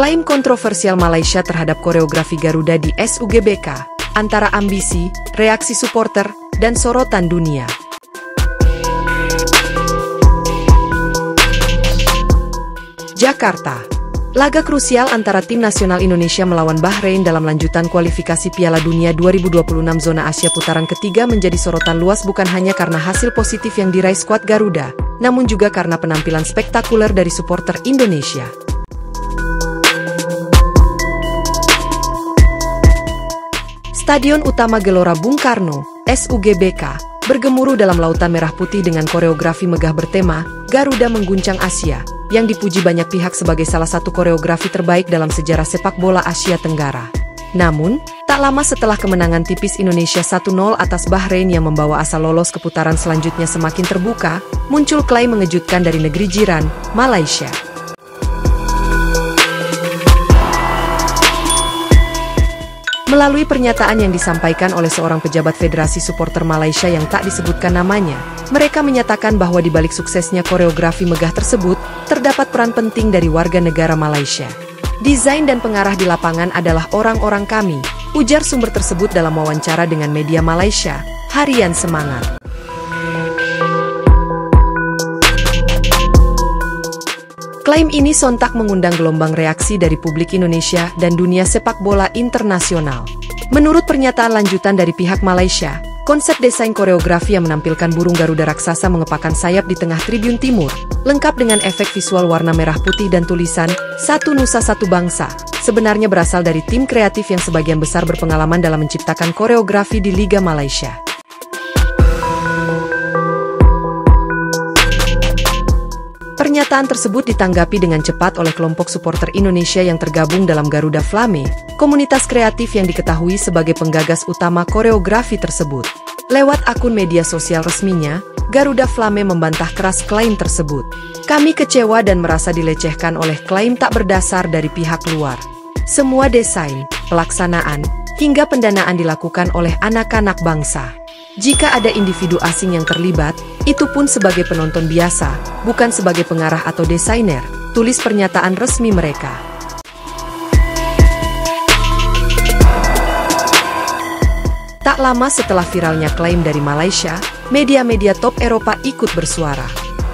Klaim kontroversial Malaysia terhadap koreografi Garuda di SUGBK, antara ambisi, reaksi supporter, dan sorotan dunia. Jakarta. Laga krusial antara tim nasional Indonesia melawan Bahrain dalam lanjutan kualifikasi Piala Dunia 2026 zona Asia putaran ketiga menjadi sorotan luas bukan hanya karena hasil positif yang diraih skuad Garuda, namun juga karena penampilan spektakuler dari supporter Indonesia. Stadion Utama Gelora Bung Karno, SUGBK, bergemuruh dalam lautan merah putih dengan koreografi megah bertema Garuda Mengguncang Asia, yang dipuji banyak pihak sebagai salah satu koreografi terbaik dalam sejarah sepak bola Asia Tenggara. Namun, tak lama setelah kemenangan tipis Indonesia 1-0 atas Bahrain yang membawa asa lolos ke putaran selanjutnya semakin terbuka, muncul klaim mengejutkan dari negeri jiran, Malaysia. Melalui pernyataan yang disampaikan oleh seorang pejabat Federasi Supporter Malaysia yang tak disebutkan namanya, mereka menyatakan bahwa di balik suksesnya koreografi megah tersebut, terdapat peran penting dari warga negara Malaysia. Desain dan pengarah di lapangan adalah orang-orang kami, ujar sumber tersebut dalam wawancara dengan media Malaysia, Harian Semangat. Klaim ini sontak mengundang gelombang reaksi dari publik Indonesia dan dunia sepak bola internasional. Menurut pernyataan lanjutan dari pihak Malaysia, konsep desain koreografi yang menampilkan burung Garuda raksasa mengepakkan sayap di tengah Tribun Timur, lengkap dengan efek visual warna merah putih dan tulisan, "Satu Nusa Satu Bangsa", sebenarnya berasal dari tim kreatif yang sebagian besar berpengalaman dalam menciptakan koreografi di Liga Malaysia. Pernyataan tersebut ditanggapi dengan cepat oleh kelompok supporter Indonesia yang tergabung dalam Garuda Flame, komunitas kreatif yang diketahui sebagai penggagas utama koreografi tersebut. Lewat akun media sosial resminya, Garuda Flame membantah keras klaim tersebut. "Kami kecewa dan merasa dilecehkan oleh klaim tak berdasar dari pihak luar. Semua desain, pelaksanaan, hingga pendanaan dilakukan oleh anak-anak bangsa. Jika ada individu asing yang terlibat, itu pun sebagai penonton biasa, bukan sebagai pengarah atau desainer," tulis pernyataan resmi mereka. Tak lama setelah viralnya klaim dari Malaysia, media-media top Eropa ikut bersuara.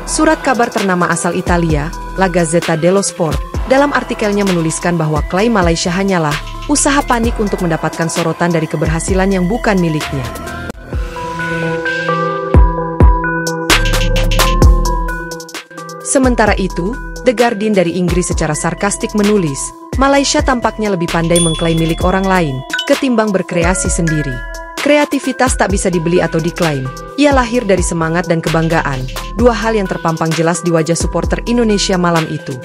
Surat kabar ternama asal Italia, La Gazzetta dello Sport, dalam artikelnya menuliskan bahwa klaim Malaysia hanyalah usaha panik untuk mendapatkan sorotan dari keberhasilan yang bukan miliknya. Sementara itu, The Guardian dari Inggris secara sarkastik menulis, Malaysia tampaknya lebih pandai mengklaim milik orang lain, ketimbang berkreasi sendiri. Kreativitas tak bisa dibeli atau diklaim, ia lahir dari semangat dan kebanggaan, dua hal yang terpampang jelas di wajah supporter Indonesia malam itu.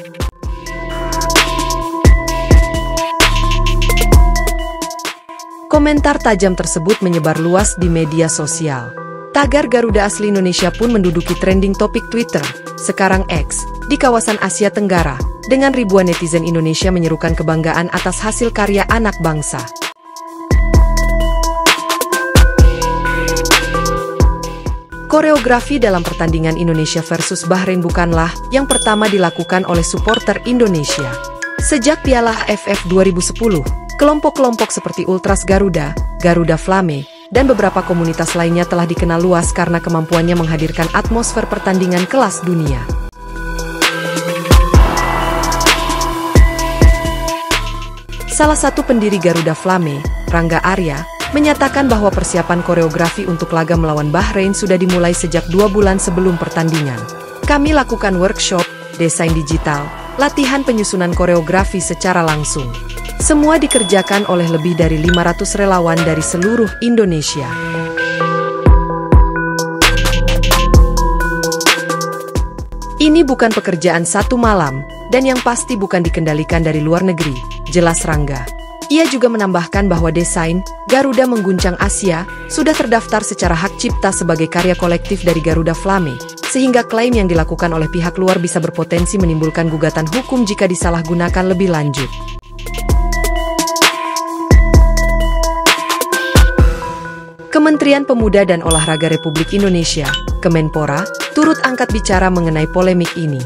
Komentar tajam tersebut menyebar luas di media sosial. Tagar Garuda asli Indonesia pun menduduki trending topik Twitter, sekarang X, di kawasan Asia Tenggara, dengan ribuan netizen Indonesia menyerukan kebanggaan atas hasil karya anak bangsa. Koreografi dalam pertandingan Indonesia versus Bahrain bukanlah yang pertama dilakukan oleh supporter Indonesia. Sejak Piala AFF 2010, kelompok-kelompok seperti Ultras Garuda, Garuda Flame, dan beberapa komunitas lainnya telah dikenal luas karena kemampuannya menghadirkan atmosfer pertandingan kelas dunia. Salah satu pendiri Garuda Flame, Rangga Arya, menyatakan bahwa persiapan koreografi untuk laga melawan Bahrain sudah dimulai sejak 2 bulan sebelum pertandingan. "Kami lakukan workshop, desain digital, latihan penyusunan koreografi secara langsung. Semua dikerjakan oleh lebih dari 500 relawan dari seluruh Indonesia." Ini bukan pekerjaan satu malam, dan yang pasti bukan dikendalikan dari luar negeri, jelas Rangga. Ia juga menambahkan bahwa desain Garuda Mengguncang Asia sudah terdaftar secara hak cipta sebagai karya kolektif dari Garuda Flame, sehingga klaim yang dilakukan oleh pihak luar bisa berpotensi menimbulkan gugatan hukum jika disalahgunakan lebih lanjut. Kementerian Pemuda dan Olahraga Republik Indonesia, Kemenpora, turut angkat bicara mengenai polemik ini.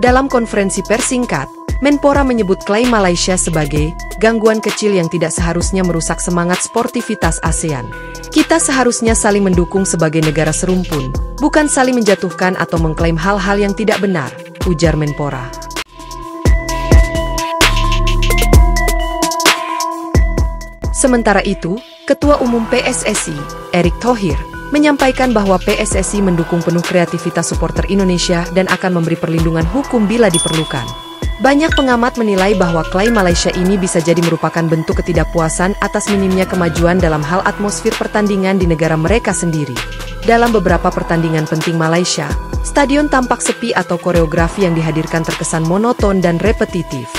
Dalam konferensi pers singkat, Menpora menyebut klaim Malaysia sebagai gangguan kecil yang tidak seharusnya merusak semangat sportivitas ASEAN. Kita seharusnya saling mendukung sebagai negara serumpun, bukan saling menjatuhkan atau mengklaim hal-hal yang tidak benar, ujar Menpora. Sementara itu, Ketua Umum PSSI, Erick Thohir, menyampaikan bahwa PSSI mendukung penuh kreativitas supporter Indonesia dan akan memberi perlindungan hukum bila diperlukan. Banyak pengamat menilai bahwa klaim Malaysia ini bisa jadi merupakan bentuk ketidakpuasan atas minimnya kemajuan dalam hal atmosfer pertandingan di negara mereka sendiri. Dalam beberapa pertandingan penting Malaysia, stadion tampak sepi atau koreografi yang dihadirkan terkesan monoton dan repetitif.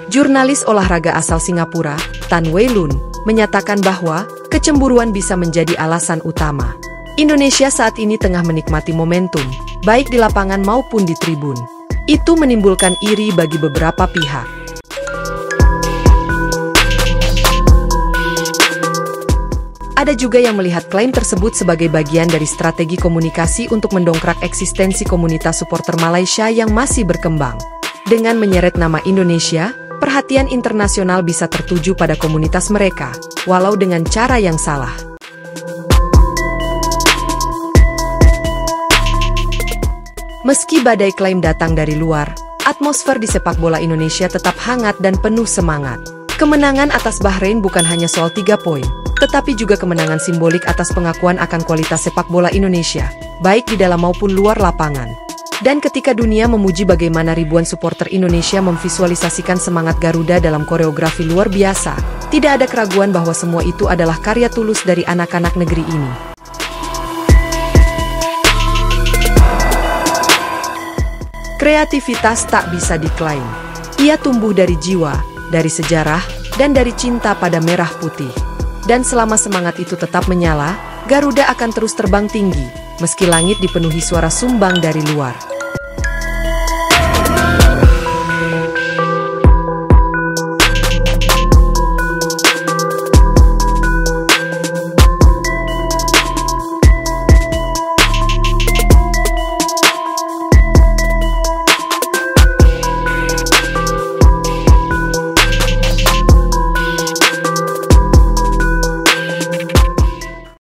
Jurnalis olahraga asal Singapura, Tan Wei Lun, menyatakan bahwa kecemburuan bisa menjadi alasan utama. Indonesia saat ini tengah menikmati momentum, baik di lapangan maupun di tribun. Itu menimbulkan iri bagi beberapa pihak. Ada juga yang melihat klaim tersebut sebagai bagian dari strategi komunikasi untuk mendongkrak eksistensi komunitas supporter Malaysia yang masih berkembang. Dengan menyeret nama Indonesia, perhatian internasional bisa tertuju pada komunitas mereka, walau dengan cara yang salah. Meski badai klaim datang dari luar, atmosfer di sepak bola Indonesia tetap hangat dan penuh semangat. Kemenangan atas Bahrain bukan hanya soal 3 poin, tetapi juga kemenangan simbolik atas pengakuan akan kualitas sepak bola Indonesia, baik di dalam maupun luar lapangan. Dan ketika dunia memuji bagaimana ribuan supporter Indonesia memvisualisasikan semangat Garuda dalam koreografi luar biasa, tidak ada keraguan bahwa semua itu adalah karya tulus dari anak-anak negeri ini. Kreativitas tak bisa diklaim. Ia tumbuh dari jiwa, dari sejarah, dan dari cinta pada merah putih. Dan selama semangat itu tetap menyala, Garuda akan terus terbang tinggi, meski langit dipenuhi suara sumbang dari luar.